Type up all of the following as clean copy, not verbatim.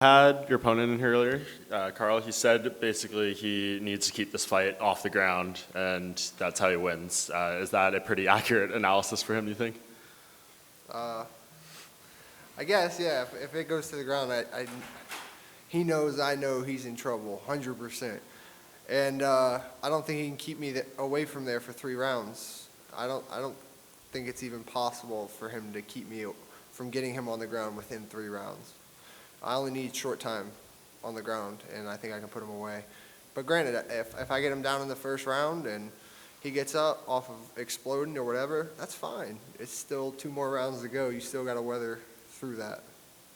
Had your opponent in here earlier, Karl. He said basically he needs to keep this fight off the ground, and that's how he wins. Is that a pretty accurate analysis for him, do you think? I guess, yeah. If it goes to the ground, he knows I know he's in trouble, 100%. And I don't think he can keep me away from there for 3 rounds. I don't think it's even possible for him to keep me from getting him on the ground within 3 rounds. I only need short time on the ground, and I think I can put him away. But granted, if I get him down in the first round and he gets up off of exploding or whatever, that's fine. It's still 2 more rounds to go. You still got to weather through that.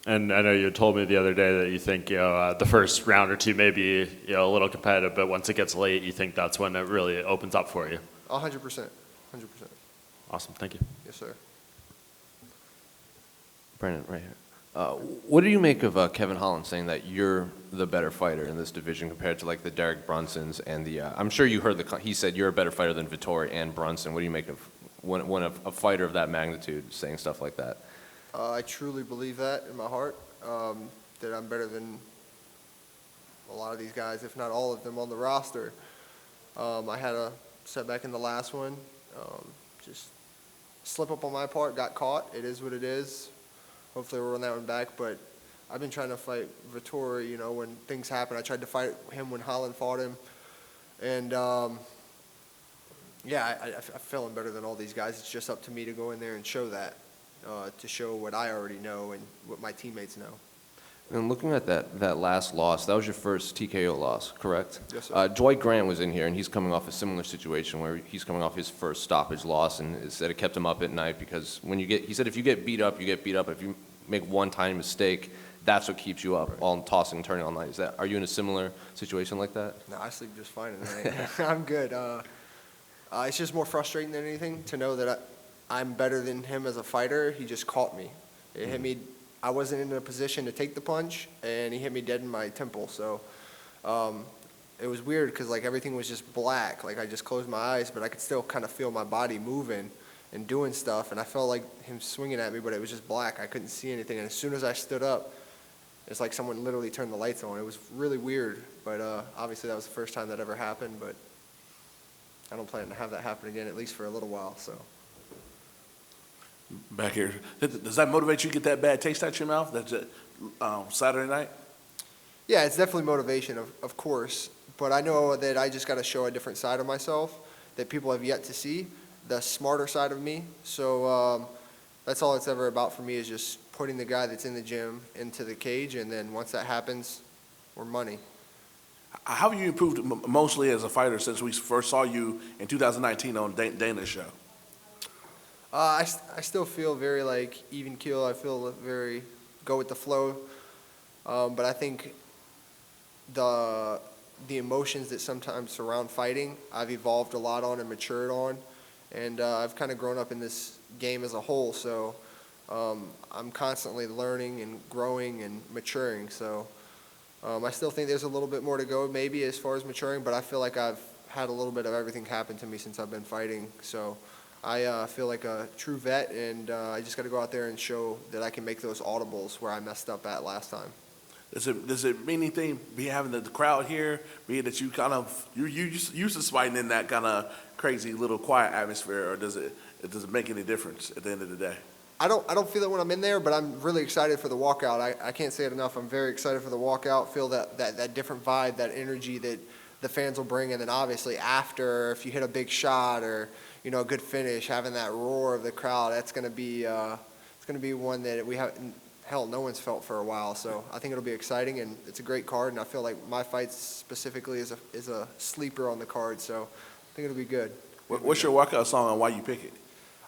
And I know you told me the other day that you think the first round or 2 may be a little competitive, but once it gets late, you think that's when it really opens up for you. 100%. 100%. Awesome. Thank you. Yes, sir. Brandon, right here. What do you make of Kevin Holland saying that you're the better fighter in this division compared to like the Derek Brunsons and the? I'm sure you heard he said you're a better fighter than Vettori and Brunson. What do you make of when a fighter of that magnitude saying stuff like that? I truly believe that in my heart, that I'm better than a lot of these guys, if not all of them on the roster. I had a setback in the last one, just slip up on my part, got caught. It is what it is. Hopefully we'll run that one back, but I've been trying to fight Vettori, when things happen. I tried to fight him when Holland fought him, and yeah, I feel him better than all these guys. It's just up to me to go in there and show that, to show what I already know and what my teammates know. And looking at that last loss, that was your first TKO loss, correct? Yes, sir. Dwight Grant was in here, and he's coming off a similar situation where he's coming off his first stoppage loss, and it said it kept him up at night because he said if you get beat up, you get beat up. If you make one tiny mistake, that's what keeps you up, right, all tossing and turning all night. Are you in a similar situation like that? No, I sleep just fine at night. I'm good. It's just more frustrating than anything to know that I'm better than him as a fighter. He just caught me. It hit me. I wasn't in a position to take the punch, and he hit me dead in my temple. So it was weird because everything was just black. I just closed my eyes, but I could still kind of feel my body moving and doing stuff. And I felt like him swinging at me, but it was just black. I couldn't see anything. And as soon as I stood up, it's like someone literally turned the lights on. It was really weird. But obviously that was the first time that ever happened. But I don't plan to have that happen again, at least for a little while. So. Back here, does that motivate you to get that bad taste out your mouth? That's Saturday night? Yeah, it's definitely motivation, of course. But I know that I just got to show a different side of myself that people have yet to see, the smarter side of me. So that's all it's ever about for me, is just putting the guy that's in the gym into the cage, and then once that happens, we're money. How have you improved mostly as a fighter since we first saw you in 2019 on Dana's show? I still feel very even keel. I feel very go with the flow. But I think the emotions that sometimes surround fighting, I've evolved a lot on and matured on. And I've kind of grown up in this game as a whole. So I'm constantly learning and growing and maturing. So I still think there's a little bit more to go maybe as far as maturing. But I feel like I've had a little bit of everything happen to me since I've been fighting. So I feel like a true vet, and I just got to go out there and show that I can make those audibles where I messed up at last time. Does it mean anything, be having the crowd here, be it that you're used to fighting in that kind of crazy little quiet atmosphere, or does it make any difference at the end of the day? I don't feel it when I'm in there, but I'm really excited for the walkout. I can't say it enough. I'm very excited for the walkout. Feel that different vibe, that energy that the fans will bring, and then obviously after, if you hit a big shot or a good finish, having that roar of the crowd, that's going to be it's going to be one that we have no one's felt for a while. So I think it'll be exciting, and it's a great card, and I feel like my fight specifically is a sleeper on the card. So I think it'll be good. What's your walkout song and why you pick it?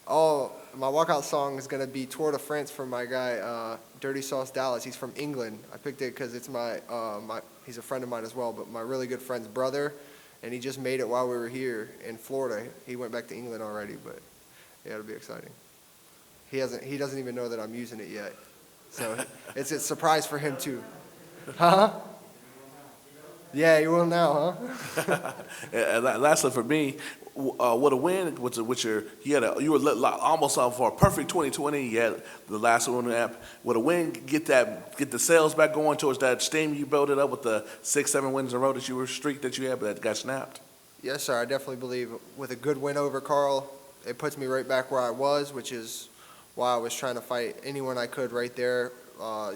Oh, my walkout song is going to be Tour de France from my guy, Dirty Sauce Dallas. He's from England. I picked it because it's he's a friend of mine as well, but my really good friend's brother, and he just made it while we were here in Florida. He went back to England already, but yeah, it'll be exciting. He doesn't even know that I'm using it yet. So it's a surprise for him too. Huh? Yeah, you will now, huh? Lastly for me, with a win, you were almost on for a perfect 2020. You had the last one app. With a win, get the sales back going towards that steam you built it up with the 6-7 wins in a row that you were streak that you had, but that got snapped. Yes, sir. I definitely believe with a good win over Karl, it puts me right back where I was, which is why I was trying to fight anyone I could right there.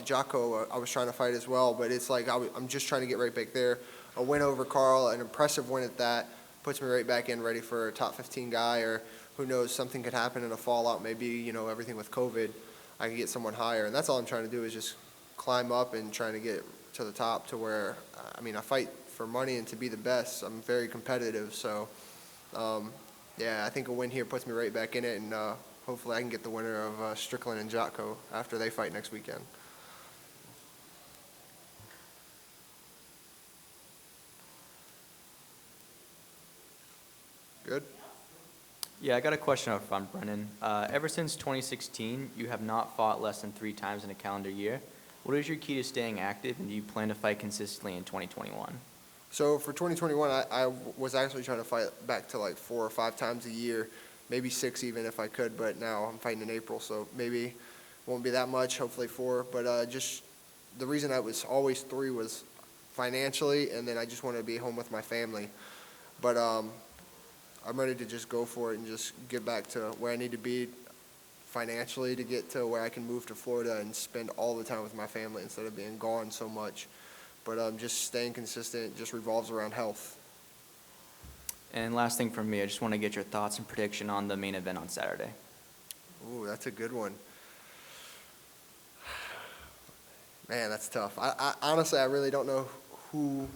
Jocko, I was trying to fight as well, but it's like I'm just trying to get right back there. A win over Karl, an impressive win at that, puts me right back in ready for a top 15 guy, or who knows, something could happen in a fallout, maybe, everything with COVID, I could get someone higher. And that's all I'm trying to do is just climb up and trying to get to the top to where, I fight for money and to be the best. I'm very competitive, so, yeah, I think a win here puts me right back in it, and hopefully I can get the winner of Strickland and Jotko after they fight next weekend. Good? Yeah, I got a question up front, Brennan. Ever since 2016, you have not fought less than 3 times in a calendar year. What is your key to staying active, and do you plan to fight consistently in 2021? So for 2021, I was actually trying to fight back to like 4 or 5 times a year, maybe 6 even if I could, but now I'm fighting in April, so maybe won't be that much, hopefully 4. But just the reason I was always 3 was financially, and then I just wanted to be home with my family. But I'm ready to just go for it and just get back to where I need to be financially to get to where I can move to Florida and spend all the time with my family instead of being gone so much. But just staying consistent just revolves around health. And last thing from me, I just want to get your thoughts and prediction on the main event on Saturday. Ooh, that's a good one. Man, that's tough. I honestly, I really don't know who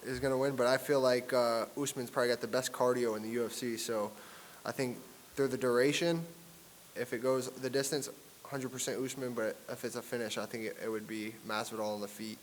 is going to win, but I feel like Usman's probably got the best cardio in the UFC, so I think through the duration, if it goes the distance, 100% Usman, but if it's a finish, I think it would be Masvidal on the feet.